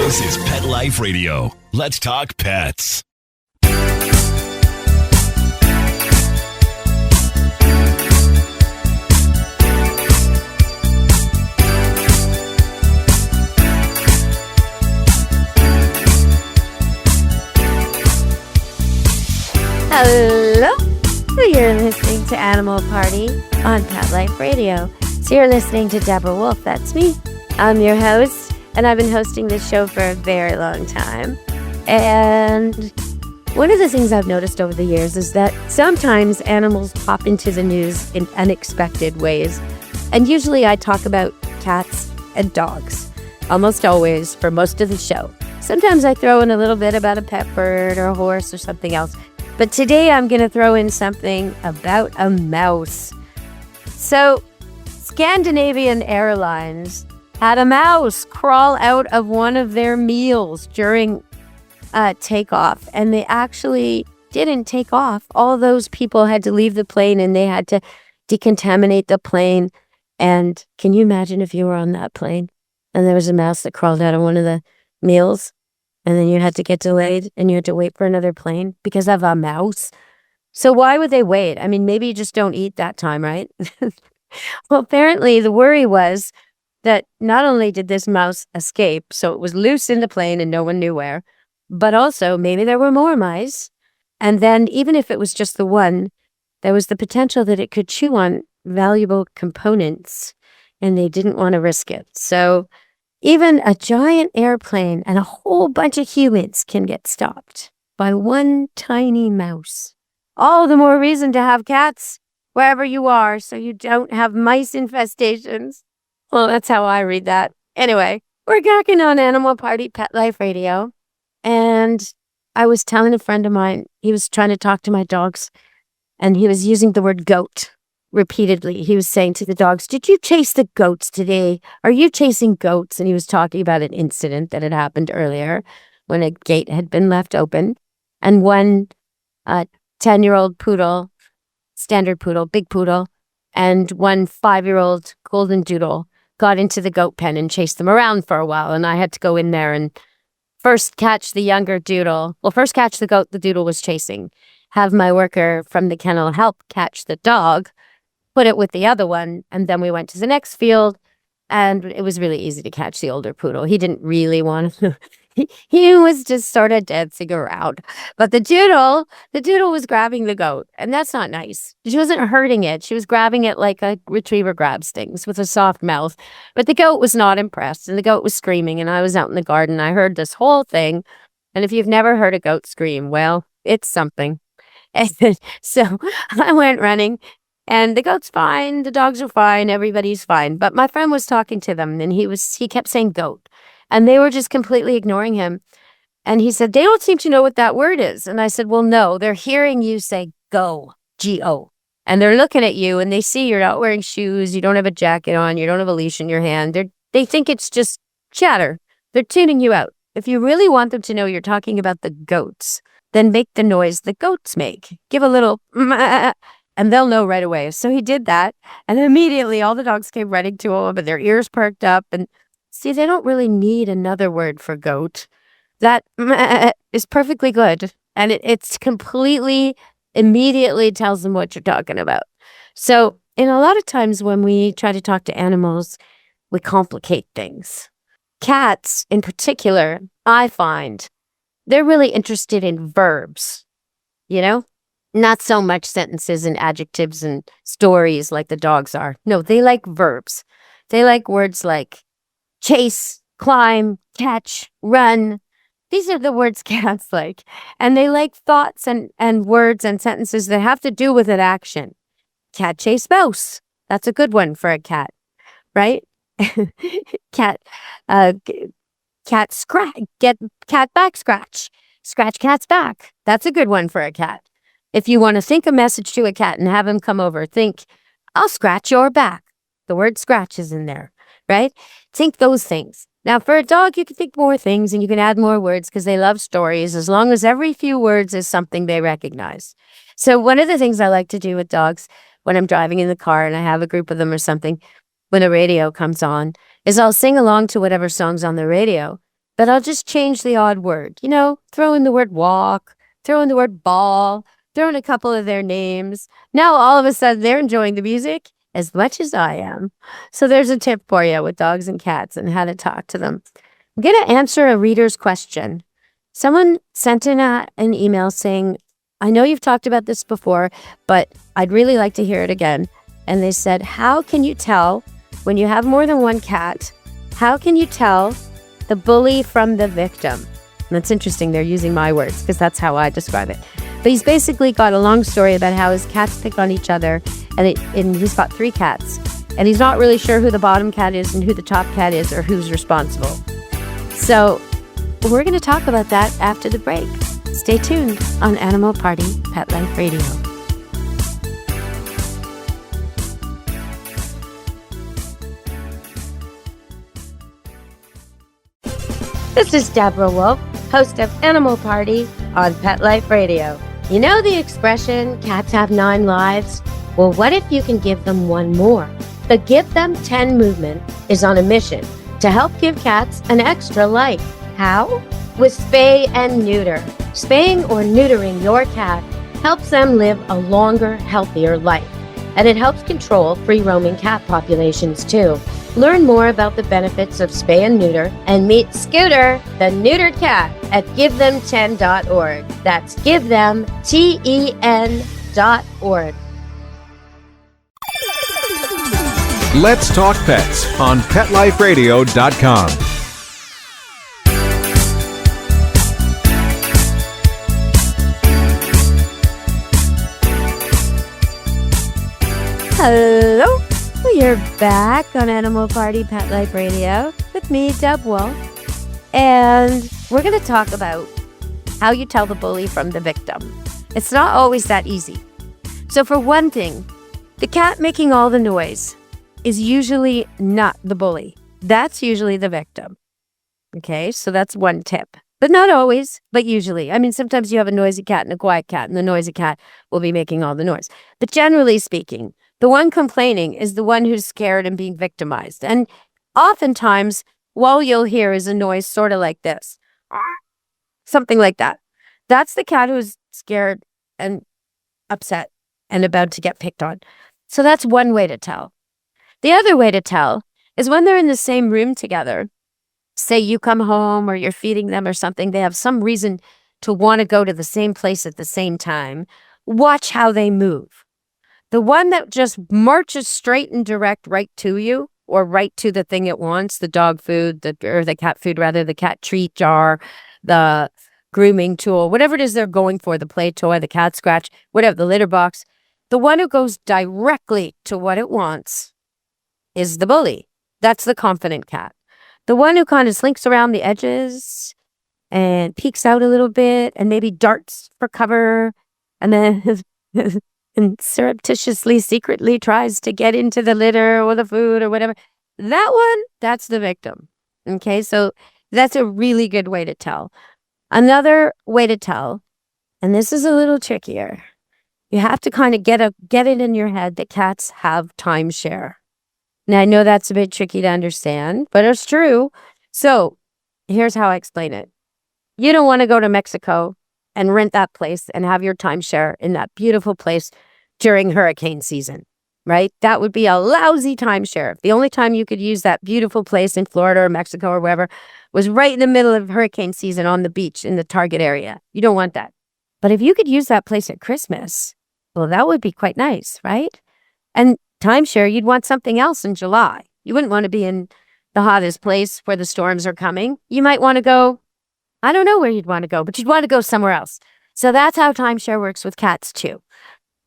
This is Pet Life Radio. Let's talk pets. Hello, you're listening to Animal Party on Pet Life Radio. So you're listening to Deborah Wolf, that's me. I'm your host, and I've been hosting this show for a very long time. And one of the things I've noticed over the years is that sometimes animals pop into the news in unexpected ways. And usually I talk about cats and dogs, almost always for most of the show. Sometimes I throw in a little bit about a pet bird or a horse or something else. But today I'm going to throw in something about a mouse. So, Scandinavian Airlines had a mouse crawl out of one of their meals during takeoff. And they actually didn't take off. All those people had to leave the plane and they had to decontaminate the plane. And can you imagine if you were on that plane and there was a mouse that crawled out of one of the meals? And then you had to get delayed and you had to wait for another plane because of a mouse. So why would they wait? I mean, maybe you just don't eat that time, right? Well, apparently the worry was that not only did this mouse escape, so it was loose in the plane and no one knew where, but also maybe there were more mice. And then even if it was just the one, there was the potential that it could chew on valuable components and they didn't want to risk it. So even a giant airplane and a whole bunch of humans can get stopped by one tiny mouse. All the more reason to have cats wherever you are so you don't have mice infestations. Well, that's how I read that. Anyway, we're gawking on Animal Party Pet Life Radio. And I was telling a friend of mine, he was trying to talk to my dogs and he was using the word goat repeatedly. He was saying to the dogs, "Did you chase the goats today? Are you chasing goats?" And he was talking about an incident that had happened earlier when a gate had been left open. And one 10-year-old poodle, standard poodle, big poodle, and one 5-year-old golden doodle got into the goat pen and chased them around for a while. And I had to go in there and first catch the younger doodle. Well, first catch the goat the doodle was chasing. Have my worker from the kennel help catch the dog, put it with the other one, and then we went to the next field, and it was really easy to catch the older poodle. He didn't really want to. He was just sort of dancing around. But the doodle was grabbing the goat, and that's not nice. She wasn't hurting it. She was grabbing it like a retriever grabs things with a soft mouth. But the goat was not impressed, and the goat was screaming, and I was out in the garden. I heard this whole thing, and if you've never heard a goat scream, well, it's something. And so I went running. And the goat's fine, the dogs are fine, everybody's fine. But my friend was talking to them and he kept saying goat. And they were just completely ignoring him. And he said, "They don't seem to know what that word is." And I said, "Well, no, they're hearing you say go, G-O. And they're looking at you and they see you're not wearing shoes, you don't have a jacket on, you don't have a leash in your hand. They think it's just chatter. They're tuning you out. If you really want them to know you're talking about the goats, then make the noise the goats make. Give a little and they'll know right away." So he did that. And immediately all the dogs came running to him and their ears perked up. And see, they don't really need another word for goat. That is perfectly good. And it's completely, immediately tells them what you're talking about. So in a lot of times when we try to talk to animals, we complicate things. Cats in particular, I find, they're really interested in verbs, you know? Not so much sentences and adjectives and stories like the dogs are. No, they like verbs. They like words like chase, climb, catch, run. These are the words cats like. And they like thoughts and words and sentences that have to do with an action. Cat chase mouse. That's a good one for a cat, right? Cat scratch, get cat back scratch. Scratch cat's back. That's a good one for a cat. If you want to think a message to a cat and have him come over, think, "I'll scratch your back." The word scratch is in there, right? Think those things. Now, for a dog, you can think more things and you can add more words because they love stories as long as every few words is something they recognize. So one of the things I like to do with dogs when I'm driving in the car and I have a group of them or something, when the radio comes on, is I'll sing along to whatever song's on the radio. but I'll just change the odd word. Throw in the word walk, throw in the word ball, throw in a couple of their names. Now, all of a sudden, they're enjoying the music as much as I am. So there's a tip for you with dogs and cats and how to talk to them. I'm going to answer a reader's question. Someone sent in an email saying, I know you've talked about this before, but I'd really like to hear it again. And they said, how can you tell when you have more than one cat, how can you tell the bully from the victim? And that's interesting. They're using my words because that's how I describe it. But he's basically got a long story about how his cats pick on each other. And he's got 3 cats. And he's not really sure who the bottom cat is and who the top cat is or who's responsible. So we're going to talk about that after the break. Stay tuned on Animal Party Pet Life Radio. This is Deborah Wolf, host of Animal Party on Pet Life Radio. You know the expression, cats have 9 lives? Well, what if you can give them 1 more? The Give Them 10 movement is on a mission to help give cats an extra life. How? With spay and neuter. Spaying or neutering your cat helps them live a longer, healthier life. And it helps control free-roaming cat populations too. Learn more about the benefits of spay and neuter and meet Scooter, the neutered cat, at GiveThem10.org. That's GiveThem10.org. Let's Talk Pets on PetLifeRadio.com. Hello, you're back on Animal Party Pet Life Radio with me, Deb Wolf, and we're going to talk about how you tell the bully from the victim. It's not always that easy. So for one thing, the cat making all the noise is usually not the bully. That's usually the victim. Okay, so that's one tip. But not always, but usually. I mean, sometimes you have a noisy cat and a quiet cat, and the noisy cat will be making all the noise. But generally speaking, the one complaining is the one who's scared and being victimized. And oftentimes, all you'll hear is a noise sort of like this. Something like that. That's the cat who's scared and upset and about to get picked on. So that's one way to tell. The other way to tell is when they're in the same room together. Say you come home or you're feeding them or something. They have some reason to want to go to the same place at the same time. Watch how they move. The one that just marches straight and direct right to you or right to the thing it wants, the dog food, or the cat food, rather, the cat treat jar, the grooming tool, whatever it is they're going for, the play toy, the cat scratch, whatever, the litter box. The one who goes directly to what it wants is the bully. That's the confident cat. The one who kind of slinks around the edges and peeks out a little bit and maybe darts for cover and then and surreptitiously, secretly tries to get into the litter or the food or whatever. That one, that's the victim. Okay, so that's a really good way to tell. Another way to tell, and this is a little trickier, you have to kind of get it in your head that cats have timeshare. Now, I know that's a bit tricky to understand, but it's true. So here's how I explain it. You don't want to go to Mexico and rent that place and have your timeshare in that beautiful place during hurricane season, right? That would be a lousy timeshare. The only time you could use that beautiful place in Florida or Mexico or wherever was right in the middle of hurricane season on the beach in the target area. You don't want that. But if you could use that place at Christmas, well, that would be quite nice, right? And timeshare, you'd want something else in July. You wouldn't want to be in the hottest place where the storms are coming. You might want to go, I don't know where you'd want to go, but you'd want to go somewhere else. So that's how timeshare works with cats too.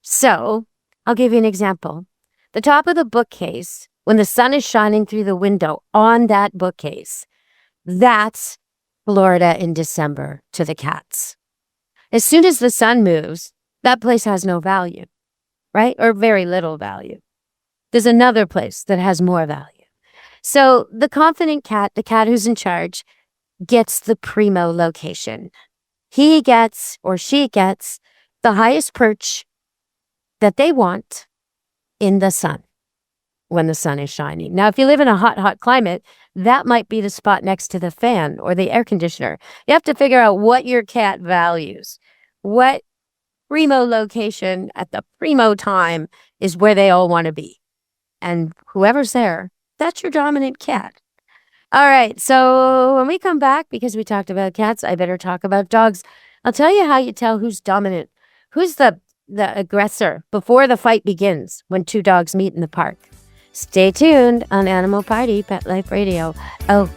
So I'll give you an example. The top of the bookcase, when the sun is shining through the window on that bookcase, that's Florida in December to the cats. As soon as the sun moves, that place has no value, right? Or very little value. There's another place that has more value. So the confident cat, the cat who's in charge, gets the primo location. He gets, or she gets, the highest perch that they want in the sun. when the sun is shining. Now, if you live in a hot climate, that might be the spot next to the fan or the air conditioner. You have to figure out what your cat values. What primo location at the primo time is where they all want to be. And whoever's there, that's your dominant cat. All right, so when we come back, because we talked about cats, I better talk about dogs. I'll tell you how you tell who's dominant, who's the aggressor before the fight begins when two dogs meet in the park. Stay tuned on Animal Party, Pet Life Radio. Oh,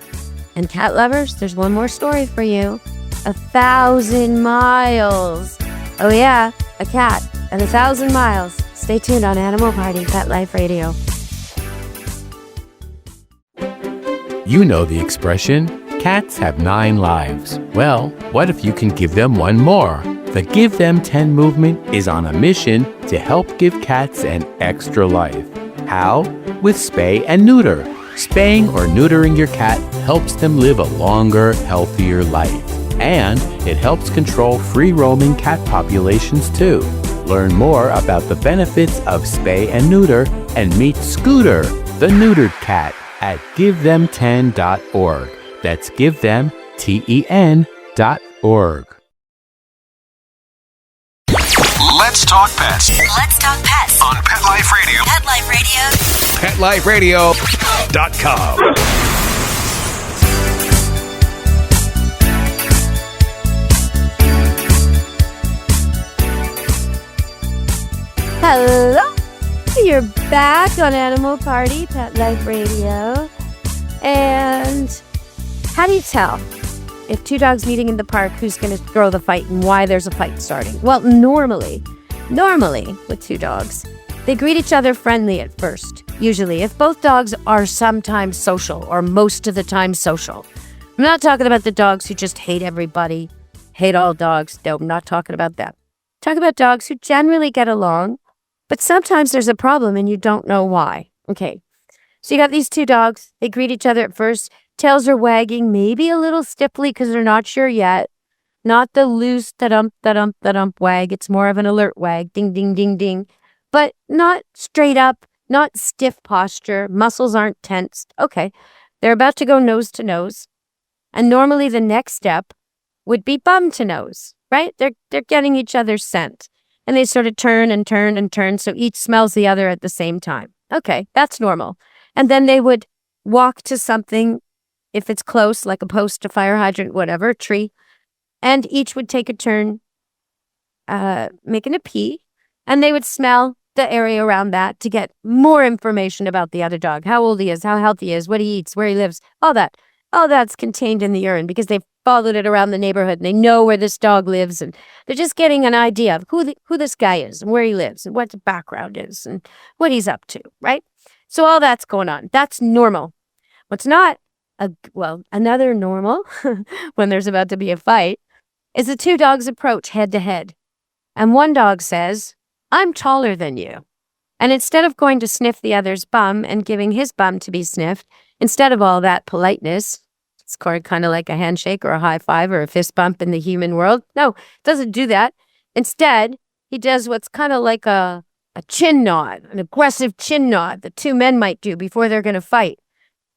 and cat lovers, there's one more story for you. 1,000 miles. Oh yeah, a cat and 1,000 miles. Stay tuned on Animal Party, Pet Life Radio. You know the expression, cats have 9 lives. Well, what if you can give them one more? The Give Them 10 movement is on a mission to help give cats an extra life. How? With spay and neuter. Spaying or neutering your cat helps them live a longer, healthier life. And it helps control free-roaming cat populations too. Learn more about the benefits of spay and neuter and meet Scooter, the neutered cat, at givethem10.org. That's givethem10.org. Let's talk pets Let's talk pets on Pet Life Radio. Pet Life Radio. PetLifeRadio.com. Hello, you're back on Animal Party, Pet Life Radio. And how do you tell if two dogs meeting in the park who's going to throw the fight and why there's a fight starting? Well, normally with two dogs, they greet each other friendly at first. Usually, if both dogs are sometimes social or most of the time social. I'm not talking about the dogs who just hate everybody, hate all dogs. No, I'm not talking about that. Talk about dogs who generally get along, but sometimes there's a problem and you don't know why. Okay, so you got these two dogs. They greet each other at first. Tails are wagging, maybe a little stiffly because they're not sure yet. Not the loose da-dump wag. It's more of an alert wag. Ding, ding, ding, ding. But not straight up, not stiff posture. Muscles aren't tensed. Okay, they're about to go nose to nose. And normally the next step would be bum to nose, right? They're getting each other's scent. And they sort of turn and turn and turn, so each smells the other at the same time. Okay, that's normal. And then they would walk to something, if it's close, like a post, a fire hydrant, whatever, a tree, and each would take a turn making a pee, and they would smell the area around that to get more information about the other dog, how old he is, how healthy he is, what he eats, where he lives, all that. All that's contained in the urine because they've followed it around the neighborhood and they know where this dog lives, and they're just getting an idea of who this guy is and where he lives and what the background is and what he's up to, right? So all that's going on. That's normal. What's not, another normal when there's about to be a fight is the two dogs approach head to head. And one dog says, "I'm taller than you." And instead of going to sniff the other's bum and giving his bum to be sniffed, instead of all that politeness, it's kind of like a handshake or a high five or a fist bump in the human world. No, it doesn't do that. Instead, he does what's kind of like a chin nod, an aggressive chin nod that two men might do before they're going to fight.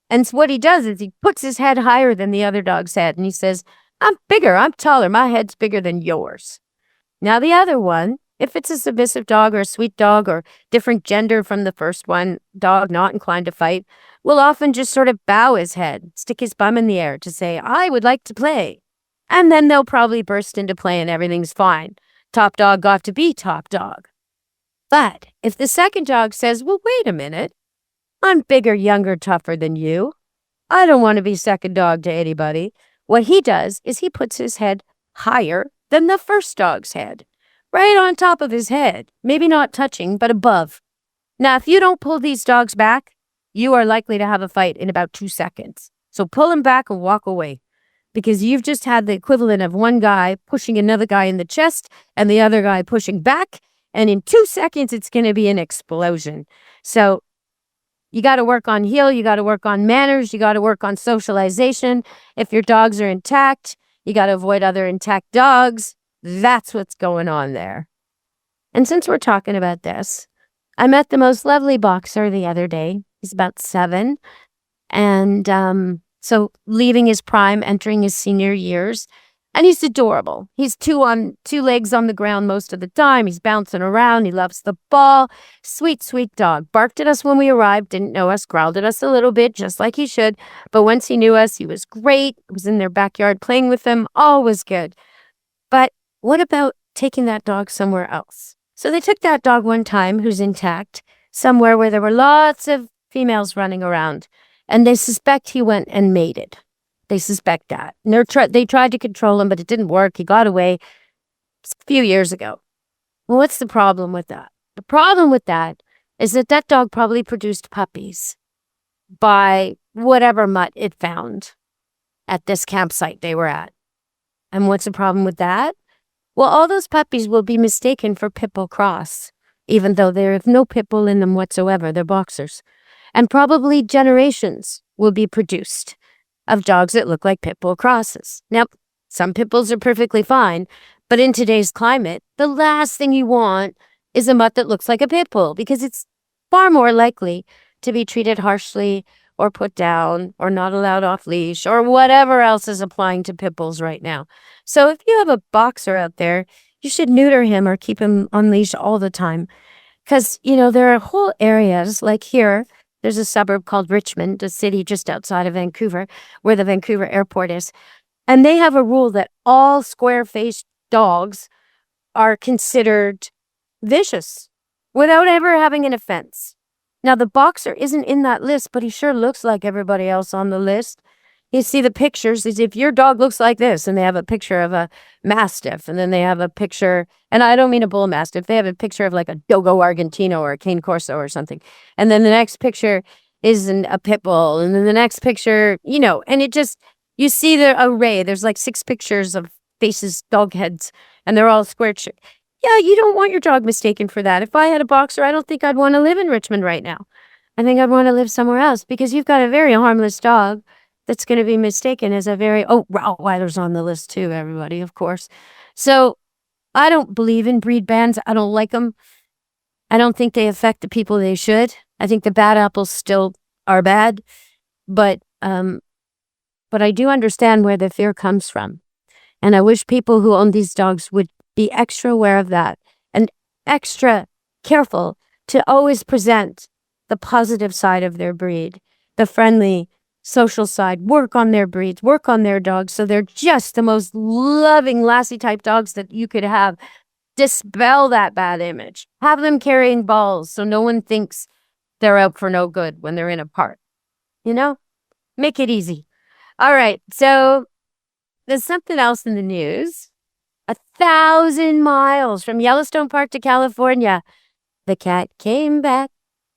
And so what he does is he puts his head higher than the other dog's head and he says, "I'm bigger, I'm taller, my head's bigger than yours." Now the other one, if it's a submissive dog or a sweet dog or different gender from the first one, dog not inclined to fight, will often just sort of bow his head, stick his bum in the air to say, "I would like to play." And then they'll probably burst into play and everything's fine. Top dog got to be top dog. But if the second dog says, "Well, wait a minute, I'm bigger, younger, tougher than you. I don't want to be second dog to anybody," what he does is he puts his head higher than the first dog's head. Right on top of his head. Maybe not touching, but above. Now, if you don't pull these dogs back, you are likely to have a fight in about 2 seconds. So pull them back and walk away. Because you've just had the equivalent of one guy pushing another guy in the chest and the other guy pushing back. And in 2 seconds, it's going to be an explosion. So you got to work on heel. You got to work on manners. You got to work on socialization. If your dogs are intact, you got to avoid other intact dogs. That's what's going on there. And since we're talking about this, I met the most lovely boxer the other day. He's about 7. And so leaving his prime, entering his senior years. And he's adorable. He's two legs on the ground most of the time. He's bouncing around. He loves the ball. Sweet, sweet dog. Barked at us when we arrived. Didn't know us. Growled at us a little bit, just like he should. But once he knew us, he was great. Was in their backyard playing with them. All was good. But what about taking that dog somewhere else? So they took that dog one time, who's intact, somewhere where there were lots of females running around. And they suspect he went and mated. They suspect that. And they tried to control him, but it didn't work. He got away a few years ago. Well, what's the problem with that? The problem with that is that dog probably produced puppies by whatever mutt it found at this campsite they were at. And what's the problem with that? Well, all those puppies will be mistaken for pit bull cross, even though there is no pit bull in them whatsoever. They're boxers. And probably generations will be produced of dogs that look like pit bull crosses. Now, some pit bulls are perfectly fine, but in today's climate, the last thing you want is a mutt that looks like a pit bull, because it's far more likely to be treated harshly or put down or not allowed off leash or whatever else is applying to pit bulls right now. So if you have a boxer out there, you should neuter him or keep him on leash all the time. Because, there are whole areas like here. There's a suburb called Richmond, a city just outside of Vancouver, where the Vancouver airport is. And they have a rule that all square-faced dogs are considered vicious without ever having an offense. Now, the boxer isn't in that list, but he sure looks like everybody else on the list. You see the pictures, is if your dog looks like this, and they have a picture of a mastiff, and then they have a picture, and I don't mean a bull mastiff, they have a picture of like a Dogo Argentino or a Cane Corso or something. And then the next picture is a pit bull, and then the next picture, and it just, you see the array. There's like 6 pictures of faces, dog heads, and they're all squared. Yeah, you don't want your dog mistaken for that. If I had a boxer, I don't think I'd want to live in Richmond right now. I think I'd want to live somewhere else, because you've got a very harmless dog that's going to be mistaken as a Rottweiler's on the list too, everybody, of course. So I don't believe in breed bans. I don't like them. I don't think they affect the people they should. I think the bad apples still are bad, but I do understand where the fear comes from. And I wish people who own these dogs would be extra aware of that and extra careful to always present the positive side of their breed, the friendly, social side. Work on their breeds, work on their dogs, so they're just the most loving lassie type dogs that you could have. Dispel that bad image. Have them carrying balls so no one thinks they're out for no good when they're in a park. Make it easy. All right, so there's something else in the news. 1,000 miles from Yellowstone Park to California. The cat came back.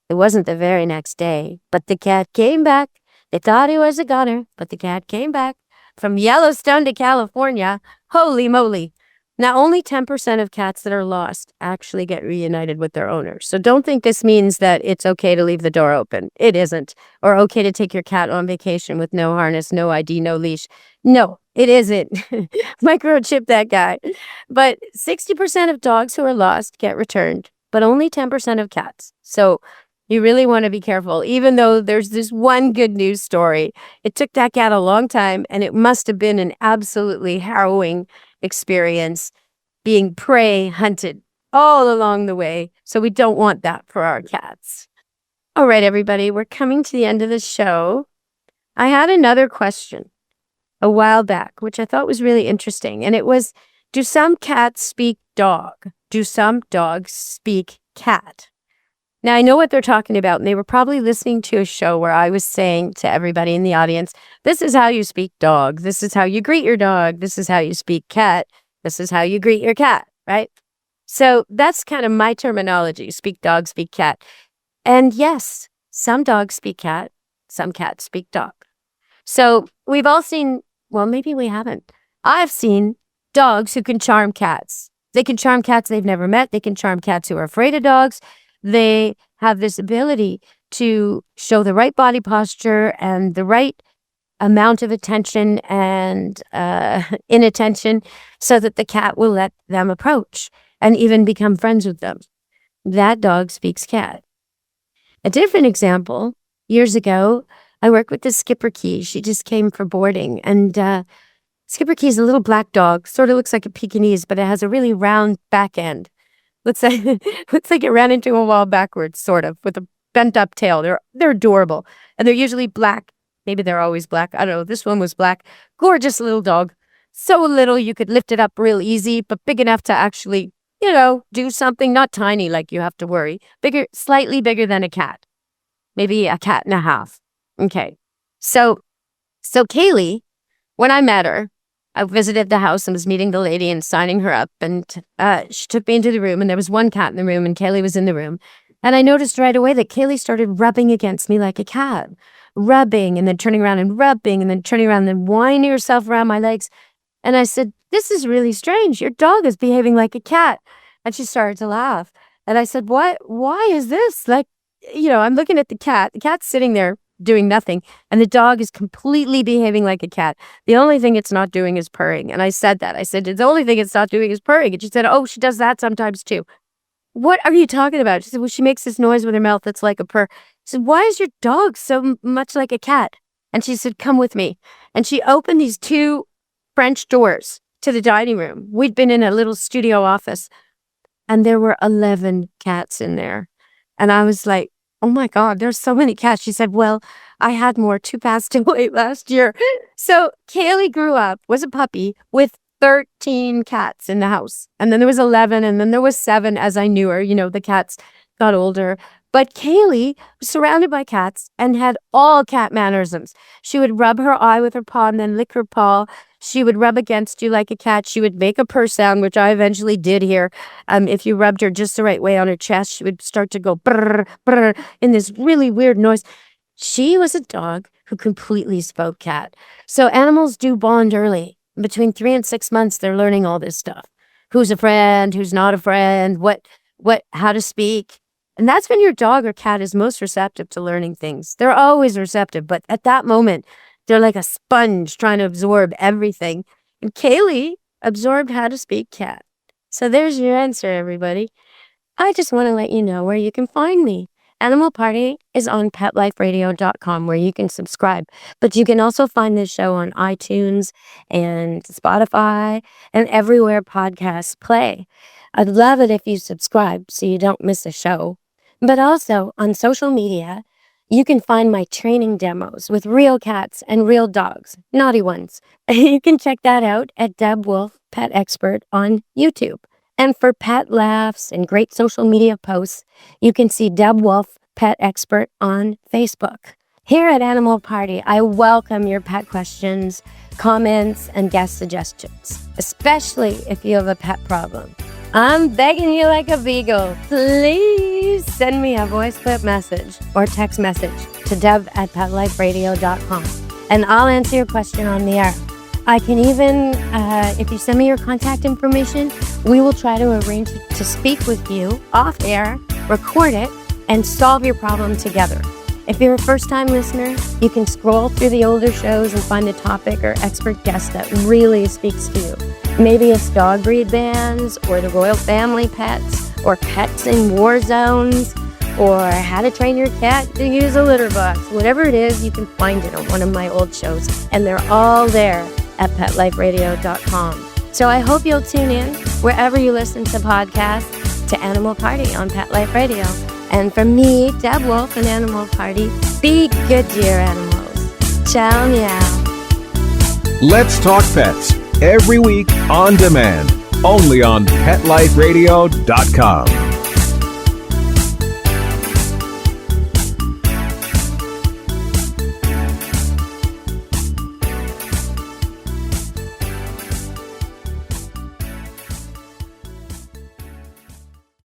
It wasn't the very next day, but the cat came back. They thought he was a goner, but the cat came back from Yellowstone to California. Holy moly. Now, only 10% of cats that are lost actually get reunited with their owners. So don't think this means that it's okay to leave the door open. It isn't. Or okay to take your cat on vacation with no harness, no ID, no leash. No, it isn't. Microchip that guy. But 60% of dogs who are lost get returned, but only 10% of cats. So you really want to be careful, even though there's this one good news story. It took that cat a long time, and it must have been an absolutely harrowing experience being prey hunted all along the way. So we don't want that for our cats. All right, everybody, we're coming to the end of the show. I had another question a while back, which I thought was really interesting. And it was, do some cats speak dog? Do some dogs speak cat? Now, I know what they're talking about, and they were probably listening to a show where I was saying to everybody in the audience, this is how you speak dog. This is how you greet your dog. This is how you speak cat. This is how you greet your cat, right? So that's kind of my terminology, speak dog, speak cat. And yes, some dogs speak cat, some cats speak dog. So we've all seen, well, maybe we haven't. I've seen dogs who can charm cats. They can charm cats they've never met. They can charm cats who are afraid of dogs. They have this ability to show the right body posture and the right amount of attention and inattention so that the cat will let them approach and even become friends with them. That dog speaks cat. A different example, years ago, I worked with the Skipper Key. She just came for boarding. And Skipper Key is a little black dog, sort of looks like a Pekingese, but it has a really round back end. Looks like it ran into a wall backwards, sort of, with a bent up tail. They're adorable. And they're usually black. Maybe they're always black. I don't know. This one was black. Gorgeous little dog. So little you could lift it up real easy, but big enough to actually, do something. Not tiny like you have to worry. Bigger, slightly bigger than a cat. Maybe a cat and a half. Okay. So Kaylee, when I met her, I visited the house and was meeting the lady and signing her up. And she took me into the room, and there was one cat in the room, and Kaylee was in the room. And I noticed right away that Kaylee started rubbing against me like a cat. Rubbing, and then turning around and rubbing, and then turning around and then winding herself around my legs. And I said, "This is really strange. Your dog is behaving like a cat." And she started to laugh. And I said, "What? Why is this? Like, I'm looking at the cat. The cat's sitting there doing nothing. And the dog is completely behaving like a cat. The only thing it's not doing is purring." And I said that. I said, "The only thing it's not doing is purring." And she said, "Oh, she does that sometimes too." "What are you talking about?" She said, "Well, she makes this noise with her mouth that's like a purr." I said, "Why is your dog so much like a cat?" And she said, "Come with me." And she opened these two French doors to the dining room. We'd been in a little studio office, and there were 11 cats in there. And I was like, "Oh my God, there's so many cats." She said, "Well, I had more. 2 passed away last year." So Kaylee grew up, was a puppy, with 13 cats in the house. And then there was 11, and then there was 7 as I knew her. The cats got older. But Kaylee was surrounded by cats and had all cat mannerisms. She would rub her eye with her paw and then lick her paw. She would rub against you like a cat. She would make a purr sound, which I eventually did hear. If you rubbed her just the right way on her chest, she would start to go brr, brr, in this really weird noise. She was a dog who completely spoke cat. So animals do bond early. Between 3 and 6 months, they're learning all this stuff. Who's a friend, who's not a friend, how to speak. And that's when your dog or cat is most receptive to learning things. They're always receptive, but at that moment, they're like a sponge trying to absorb everything. And Kaylee absorbed how to speak cat. So there's your answer, everybody. I just want to let you know where you can find me. Animal Party is on PetLifeRadio.com, where you can subscribe. But you can also find this show on iTunes and Spotify and everywhere podcasts play. I'd love it if you subscribe so you don't miss a show. But also on social media, you can find my training demos with real cats and real dogs, naughty ones. You can check that out at Deb Wolf Pet Expert on YouTube. And for pet laughs and great social media posts, you can see Deb Wolf Pet Expert on Facebook. Here at Animal Party, I welcome your pet questions, comments, and guest suggestions, especially if you have a pet problem. I'm begging you like a beagle. Please send me a voice clip message or text message to deb@petliferadio.com, and I'll answer your question on the air. I can even, if you send me your contact information, we will try to arrange to speak with you off air, record it, and solve your problem together. If you're a first-time listener, you can scroll through the older shows and find a topic or expert guest that really speaks to you. Maybe it's dog breed bans, or the royal family pets, or pets in war zones, or how to train your cat to use a litter box. Whatever it is, you can find it on one of my old shows, and they're all there at PetLifeRadio.com. So I hope you'll tune in wherever you listen to podcasts to Animal Party on Pet Life Radio. And from me, Deb Wolf and Animal Party, be good to your animals. Ciao, meow. Let's Talk Pets, every week on demand, only on PetLifeRadio.com.